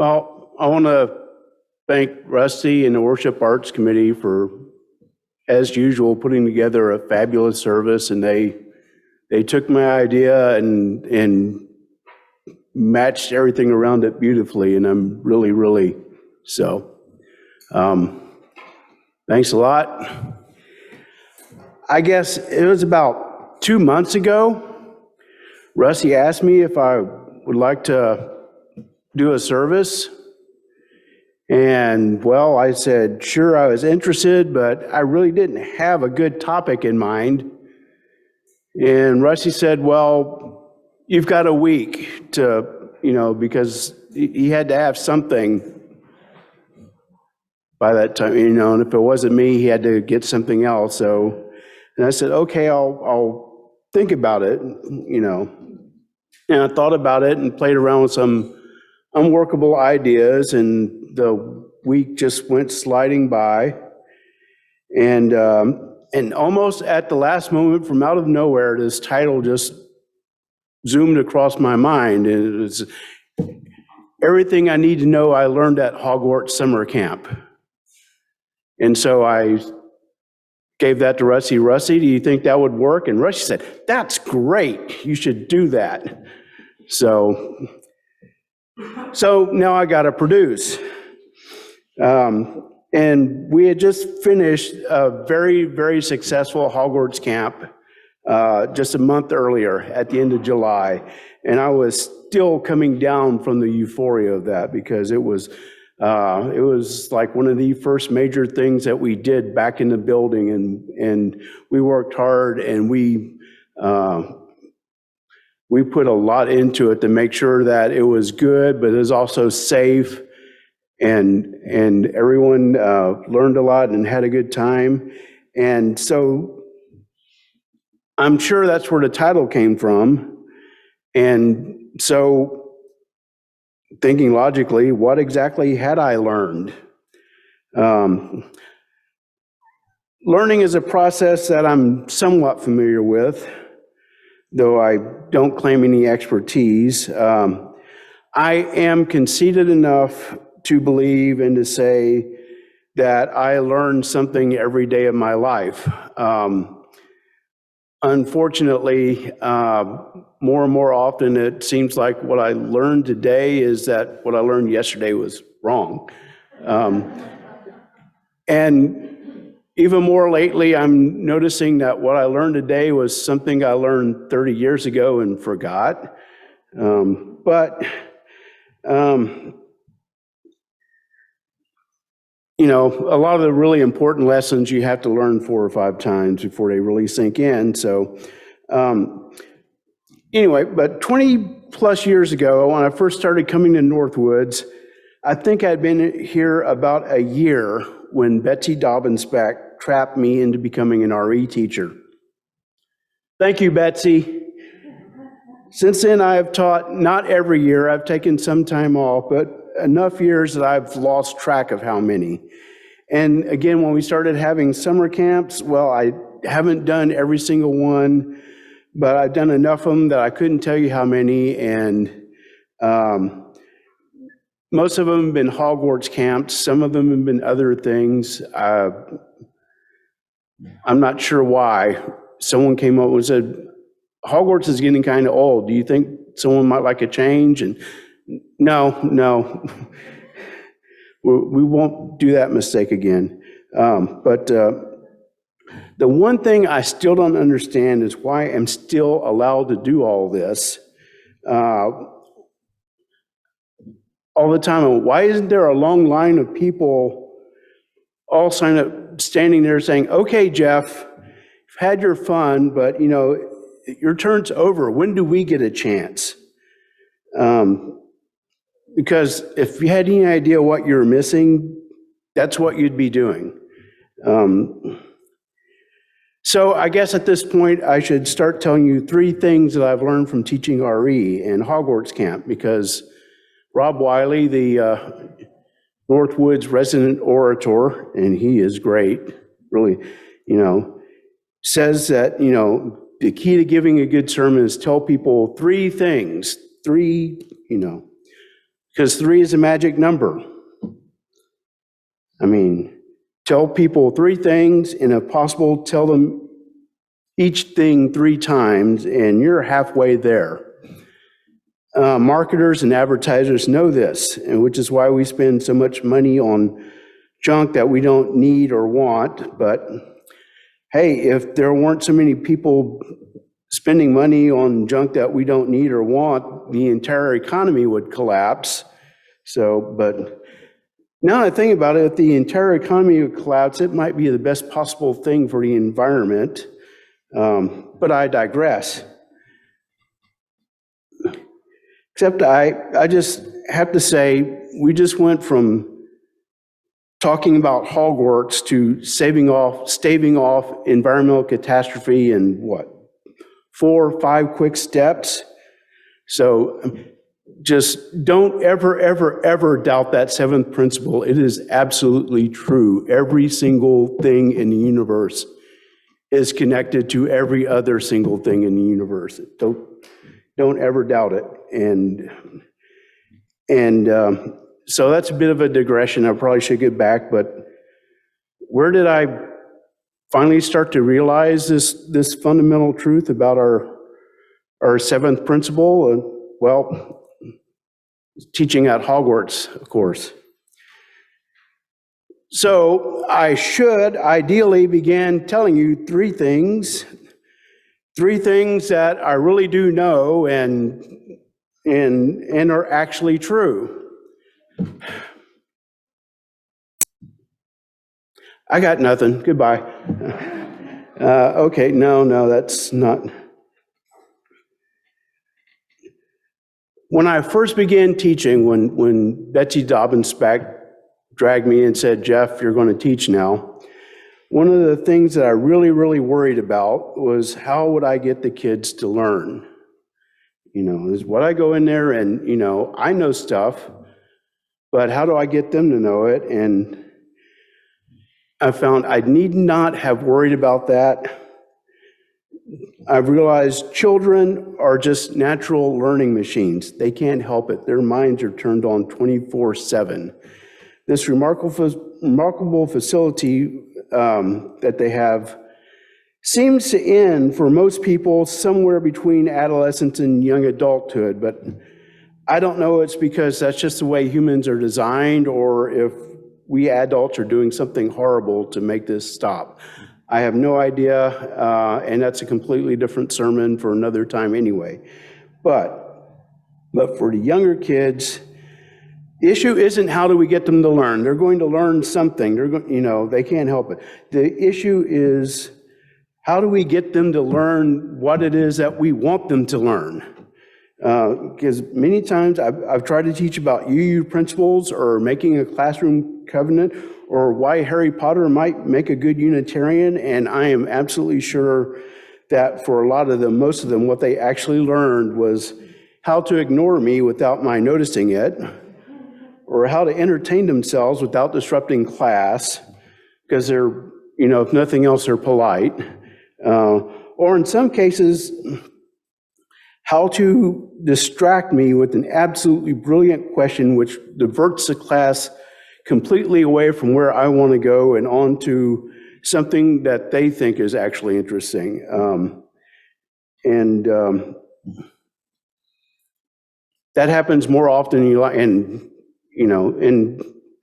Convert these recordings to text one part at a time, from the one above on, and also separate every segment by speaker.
Speaker 1: Well, I want to thank Rusty and the Worship Arts Committee for, as usual, putting together a fabulous service, and they took my idea and matched everything around it beautifully, and I'm really so. Thanks a lot. I guess it was about 2 months ago, Rusty asked me if I would like to do a service. And well, I said, sure, I was interested, but I really didn't have a good topic in mind. And Rusty said, well, you've got a week to, because he had to have something by that time, and if it wasn't me, he had to get something else. So, and I said, okay, I'll think about it, And I thought about it and played around with some unworkable ideas, and the week just went sliding by. And almost at the last moment, from out of nowhere, this title just zoomed across my mind. And it was Everything I Need to Know I Learned at Hogwarts Summer Camp. And so I gave that to Rusty. Rusty, do you think that would work? And Rusty said, that's great. You should do that. So now I got to produce. And we had just finished a very successful Hogwarts camp just a month earlier at the end of July. And I was still coming down from the euphoria of that, because it was like one of the first major things that we did back in the building, and we worked hard, and we put a lot into it to make sure that it was good, but it was also safe, and everyone learned a lot and had a good time. And so I'm sure that's where the title came from. And so thinking logically, what exactly had I learned? Learning is a process that I'm somewhat familiar with, though I don't claim any expertise. I am conceited enough to believe and to say that I learn something every day of my life. Unfortunately, more and more often, it seems like what I learned today is that what I learned yesterday was wrong. And even more lately, I'm noticing that what I learned today was something I learned 30 years ago and forgot. A lot of the really important lessons you have to learn 4 or 5 times before they really sink in. So anyway, but 20 plus years ago, when I first started coming to Northwoods, I think I'd been here about a year when Betsy Dobbins-Beck trapped me into becoming an RE teacher. Thank you, Betsy. Since then, I have taught, not every year, I've taken some time off, but enough years that I've lost track of how many. And again, when we started having summer camps, well, I haven't done every single one, but I've done enough of them that I couldn't tell you how many. And most of them have been Hogwarts camps. Some of them have been other things. I'm not sure why. Someone came up and said, Hogwarts is getting kind of old. Do you think someone might like a change? And no, we won't do that mistake again. But the one thing I still don't understand is why I'm still allowed to do all this all the time. Why isn't there a long line of people all signed up, standing there saying, okay, Jeff, you've had your fun, but your turn's over. When do we get a chance? Because if you had any idea what you're missing, that's what you'd be doing. So I guess at this point, I should start telling you 3 things that I've learned from teaching RE in Hogwarts camp, because Rob Wiley, the Northwoods resident orator, and he is great, really, says that, the key to giving a good sermon is tell people 3 things, 3, because 3 is a magic number. I mean, tell people 3 things, and if possible, tell them each thing 3 times, and you're halfway there. Marketers and advertisers know this, and which is why we spend so much money on junk that we don't need or want. But hey, if there weren't so many people spending money on junk that we don't need or want, the entire economy would collapse. So, but now I think about it, if the entire economy would collapse, it might be the best possible thing for the environment. But I digress. Except I just have to say, we just went from talking about Hogwarts to staving off environmental catastrophe in what, 4 or 5 quick steps. So just don't ever, ever, ever doubt that 7th principle. It is absolutely true. Every single thing in the universe is connected to every other single thing in the universe. Don't ever doubt it. And so that's a bit of a digression. I probably should get back, but where did I finally start to realize this fundamental truth about our 7th principle? Well, teaching at Hogwarts, of course. So I should ideally begin telling you 3 things that I really do know and are actually true. I got nothing. Goodbye. Okay, no, that's not. When I first began teaching, when Betsy Dobbins dragged me and said, Jeff, you're going to teach now, one of the things that I really, really worried about was how would I get the kids to learn? Is what I go in there and, I know stuff, but how do I get them to know it? And I found I need not have worried about that. I've realized children are just natural learning machines. They can't help it. Their minds are turned on 24/7. This remarkable facility that they have seems to end for most people somewhere between adolescence and young adulthood, but I don't know it's because that's just the way humans are designed or if we adults are doing something horrible to make this stop. I have no idea, and that's a completely different sermon for another time anyway. But for the younger kids, the issue isn't how do we get them to learn. They're going to learn something. They can't help it. The issue is how do we get them to learn what it is that we want them to learn? Because many times I've tried to teach about UU principles or making a classroom covenant or why Harry Potter might make a good Unitarian, and I am absolutely sure that for a lot of them, most of them, what they actually learned was how to ignore me without my noticing it, or how to entertain themselves without disrupting class, because they're, if nothing else, they're polite. Or in some cases, how to distract me with an absolutely brilliant question which diverts the class completely away from where I want to go and onto something that they think is actually interesting. That happens more often and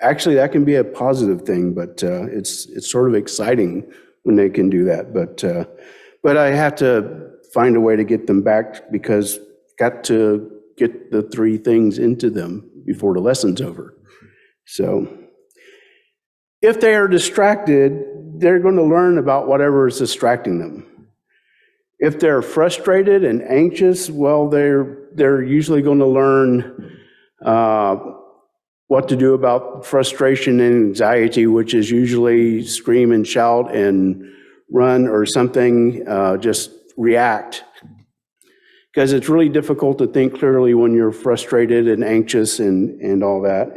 Speaker 1: actually that can be a positive thing, but it's sort of exciting when they can do that. But I have to find a way to get them back because got to get the 3 things into them before the lesson's over. So if they are distracted, they're going to learn about whatever is distracting them. If they're frustrated and anxious, well, they're usually going to learn what to do about frustration and anxiety, which is usually scream and shout and run or something, just react. Because it's really difficult to think clearly when you're frustrated and anxious and all that.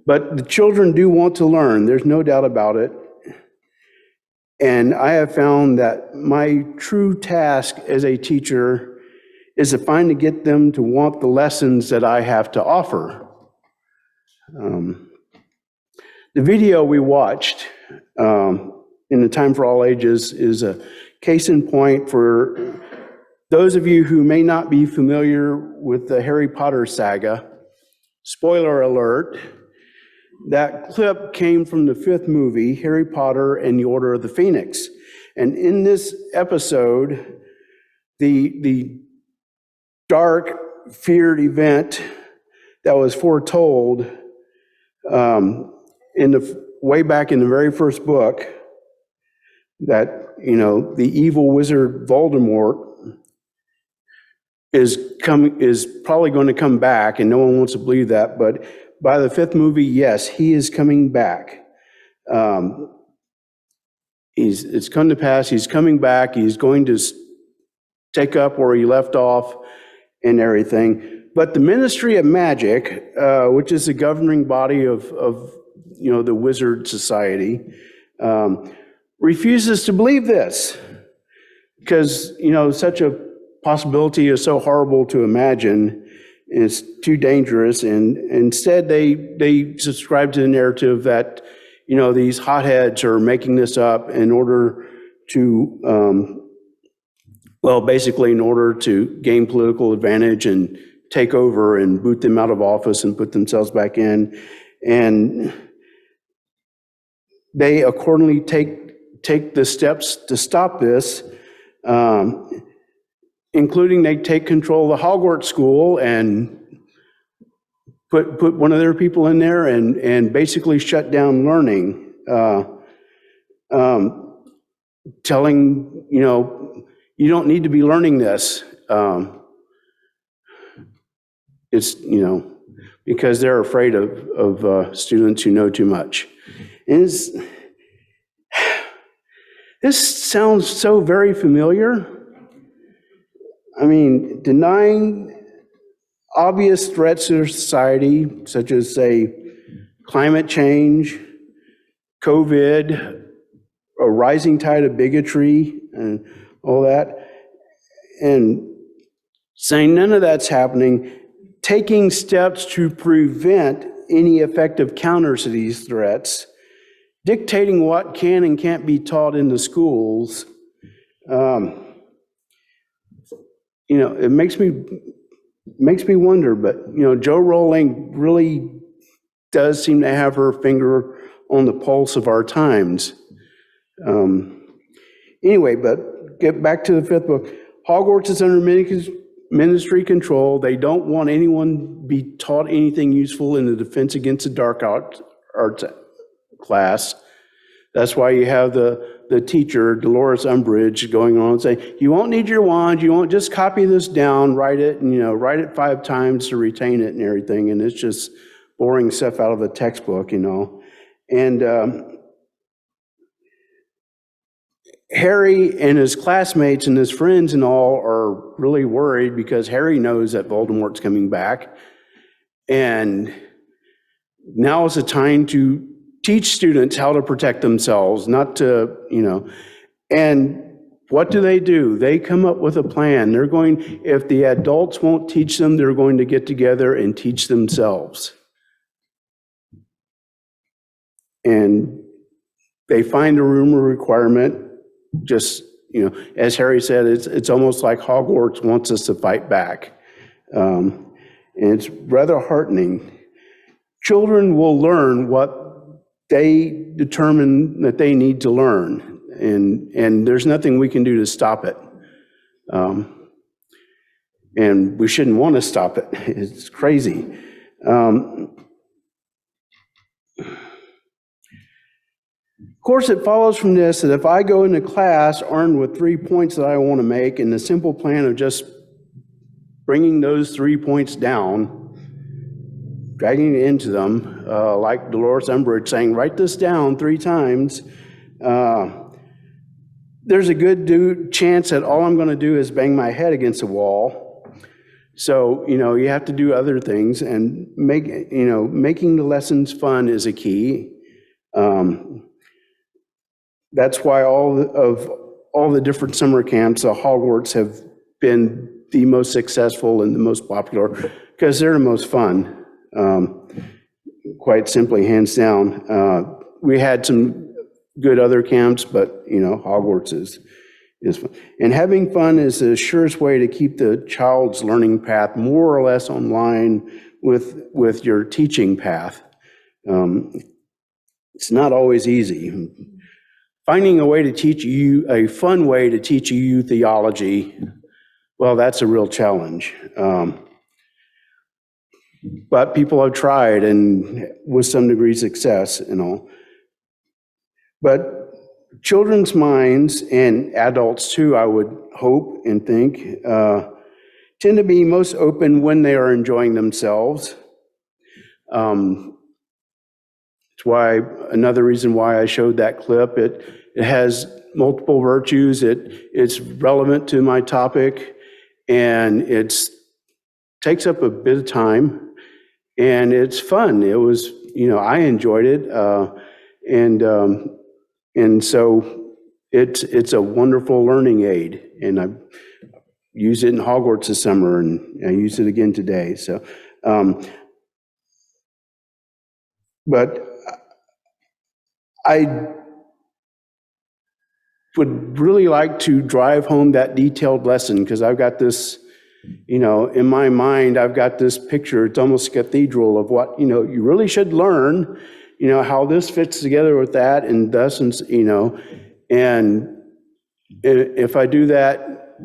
Speaker 1: But the children do want to learn. There's no doubt about it. And I have found that my true task as a teacher is to finally get them to want the lessons that I have to offer. The video we watched in the Time for All Ages is a case in point for those of you who may not be familiar with the Harry Potter saga. Spoiler alert, that clip came from the 5th movie, Harry Potter and the Order of the Phoenix. And in this episode, the dark, feared event that was foretold way back in the very first book, that, the evil wizard Voldemort is probably going to come back, and no one wants to believe that, but by the 5th movie, yes, he is coming back. It's come to pass, he's coming back, he's going to take up where he left off and everything. But the Ministry of Magic, which is the governing body of the Wizard Society, refuses to believe this because, such a possibility is so horrible to imagine. It's too dangerous, and instead they subscribe to the narrative that, these hotheads are making this up in order to, basically in order to gain political advantage and take over and boot them out of office and put themselves back in. And they accordingly take the steps to stop this, including they take control of the Hogwarts school and put one of their people in there and basically shut down learning, telling, you don't need to be learning this. It's, because they're afraid of students who know too much. And this sounds so very familiar. I mean, denying obvious threats to society, such as, say, climate change, COVID, a rising tide of bigotry, and all that, and saying none of that's happening, taking steps to prevent any effective counters to these threats, dictating what can and can't be taught in the schools. It makes me wonder, but, Jo Rowling really does seem to have her finger on the pulse of our times. Anyway, but get back to the 5th book. Hogwarts is under ministry control. They don't want anyone to be taught anything useful in the Defense Against the Dark Arts class. That's why you have the teacher, Dolores Umbridge, going on and saying, you won't need your wand, you won't just copy this down, write it, and write it 5 times to retain it and everything, and it's just boring stuff out of a textbook, And Harry and his classmates and his friends and all are really worried because Harry knows that Voldemort's coming back. And now is the time to teach students how to protect themselves, not to, and what do? They come up with a plan. If the adults won't teach them, they're going to get together and teach themselves. And they find a room of requirement, just, as Harry said, it's almost like Hogwarts wants us to fight back. And it's rather heartening. Children will learn what they determine that they need to learn, and there's nothing we can do to stop it. And we shouldn't want to stop it. It's crazy. Of course, it follows from this that if I go into class armed with 3 points that I want to make, and the simple plan of just bringing those 3 points down, dragging it into them, like Dolores Umbridge saying, write this down 3 times, there's a good chance that all I'm going to do is bang my head against a wall. So, you have to do other things, and making the lessons fun is a key. That's why all the different summer camps at Hogwarts have been the most successful and the most popular because they're the most fun. Quite simply, hands down. We had some good other camps, but Hogwarts is fun. And having fun is the surest way to keep the child's learning path more or less on line with your teaching path. It's not always easy. Finding a way to teach you, a fun way to teach you theology, well, that's a real challenge. But people have tried, and with some degree of success and all. But children's minds, and adults too, I would hope and think, tend to be most open when they are enjoying themselves. It's why, another reason why I showed that clip. It has multiple virtues. It's relevant to my topic, and it takes up a bit of time. And it's fun. It was, I enjoyed it, and so it's a wonderful learning aid. And I used it in Hogwarts this summer, and I used it again today. So, but I would really like to drive home that detailed lesson because I've got this. In my mind, I've got this picture, it's almost cathedral of what, you really should learn, how this fits together with that and thus, and if I do that,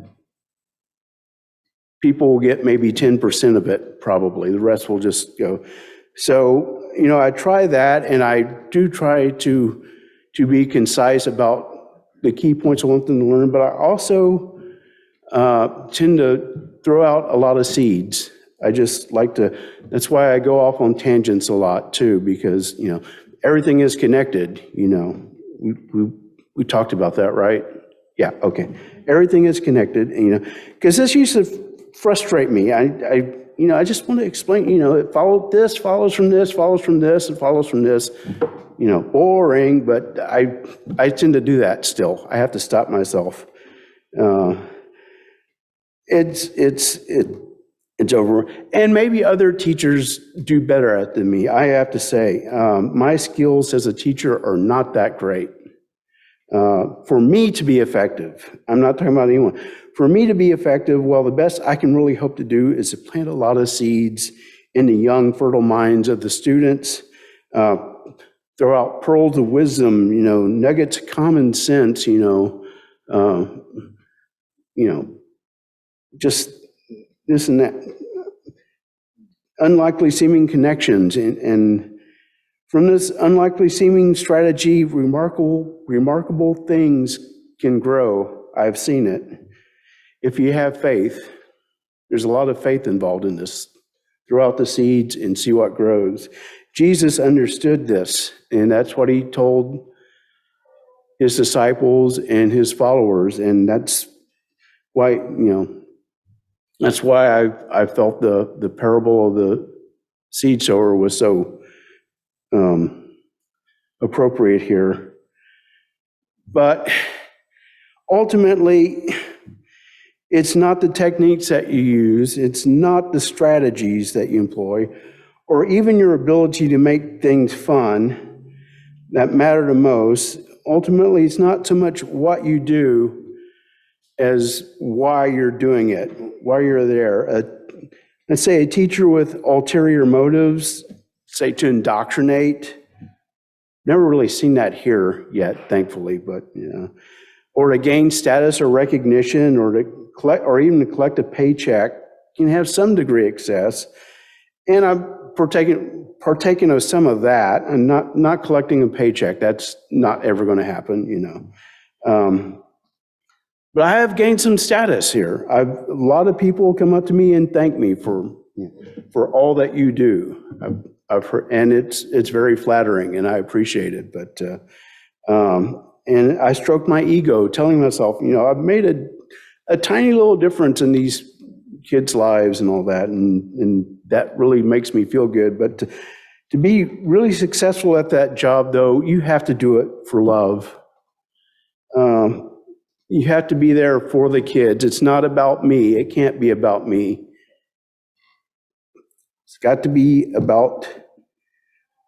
Speaker 1: people will get maybe 10% of it, probably. The rest will just go. So, I try that, and I do try to be concise about the key points I want them to learn, but I also tend to throw out a lot of seeds. I just like to, that's why I go off on tangents a lot too, because, everything is connected, we talked about that, right? Yeah, okay. Everything is connected, because this used to frustrate me. I just want to explain, it this follows from this, follows from this, and follows from this, boring, but I tend to do that still. I have to stop myself. It's over. And maybe other teachers do better at it than me. I have to say, my skills as a teacher are not that great. For me to be effective, I'm not talking about anyone. For me to be effective, well, the best I can really hope to do is to plant a lot of seeds in the young, fertile minds of the students, throw out pearls of wisdom, nuggets of common sense, just this and that, unlikely seeming connections, and from this unlikely seeming strategy, remarkable things can grow. I've seen it. If you have faith, there's a lot of faith involved in this. Throw out the seeds and see what grows. Jesus understood this, and that's what he told his disciples and his followers, and that's why, that's why I felt the parable of the seed sower was so appropriate here. But ultimately, it's not the techniques that you use, it's not the strategies that you employ, or even your ability to make things fun that matter the most. Ultimately, it's not so much what you do as why you're doing it, why you're there. Let's say a teacher with ulterior motives, say to indoctrinate. Never really seen that here yet, thankfully, but or to gain status or recognition, or to collect, or even to collect a paycheck, can have some degree of excess. And I'm partaking of some of that, and not collecting a paycheck. That's not ever going to happen, But I have gained some status here. A lot of people come up to me and thank me for all that you do. I've heard, and it's very flattering, and I appreciate it. But and I stroke my ego, telling myself, I've made a tiny little difference in these kids' lives and all that, and that really makes me feel good. But to be really successful at that job, though, you have to do it for love. You have to be there for the kids. It's not about me. It can't be about me. It's got to be about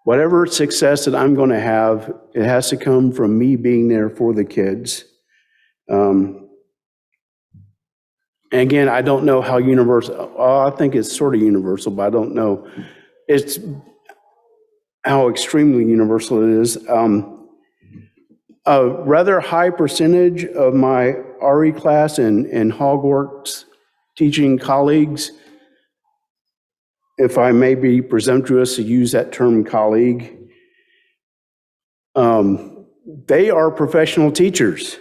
Speaker 1: whatever success that I'm going to have. It has to come from me being there for the kids. And again, I don't know how universal, I think it's sort of universal, but I don't know. It's how extremely universal it is. A rather high percentage of my RE class and Hogwarts teaching colleagues, if I may be presumptuous to use that term colleague, they are professional teachers.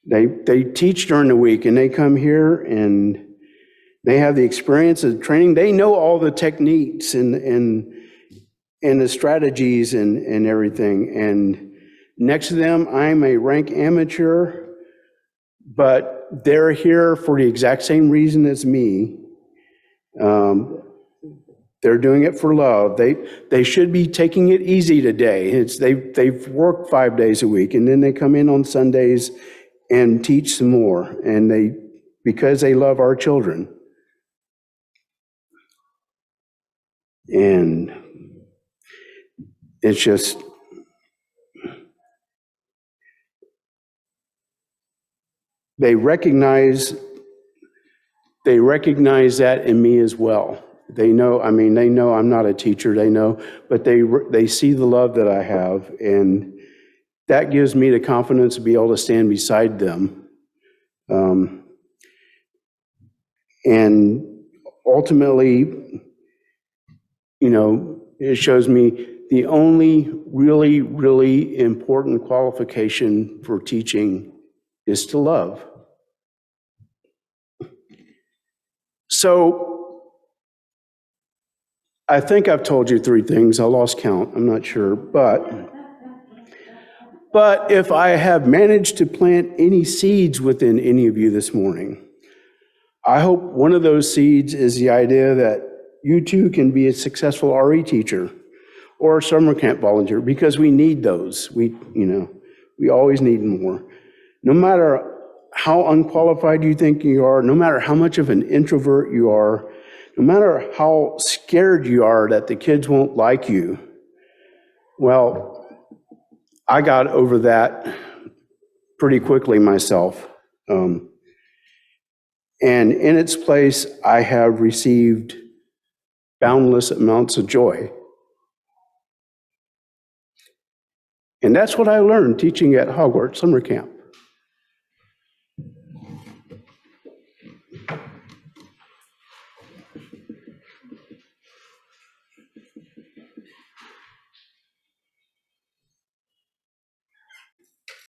Speaker 1: They teach during the week and they come here and they have the experience of training. They know all the techniques and the strategies and everything. And next to them, I'm a rank amateur, but they're here for the exact same reason as me. They're doing it for love. They should be taking it easy today. They've worked 5 days a week, and then they come in on Sundays and teach some more, and because they love our children. And it's just, they recognize that in me as well. They know I'm not a teacher, they know, but they see the love that I have, and that gives me the confidence to be able to stand beside them. And ultimately, it shows me the only really, really important qualification for teaching is to love. So, I think I've told you 3 things. I lost count, I'm not sure, but if I have managed to plant any seeds within any of you this morning, I hope one of those seeds is the idea that you too can be a successful RE teacher or a summer camp volunteer, because we need those. We always need more. No matter how unqualified you think you are, no matter how much of an introvert you are, no matter how scared you are that the kids won't like you, well, I got over that pretty quickly myself. And in its place, I have received boundless amounts of joy. And that's what I learned teaching at Hogwarts Summer Camp.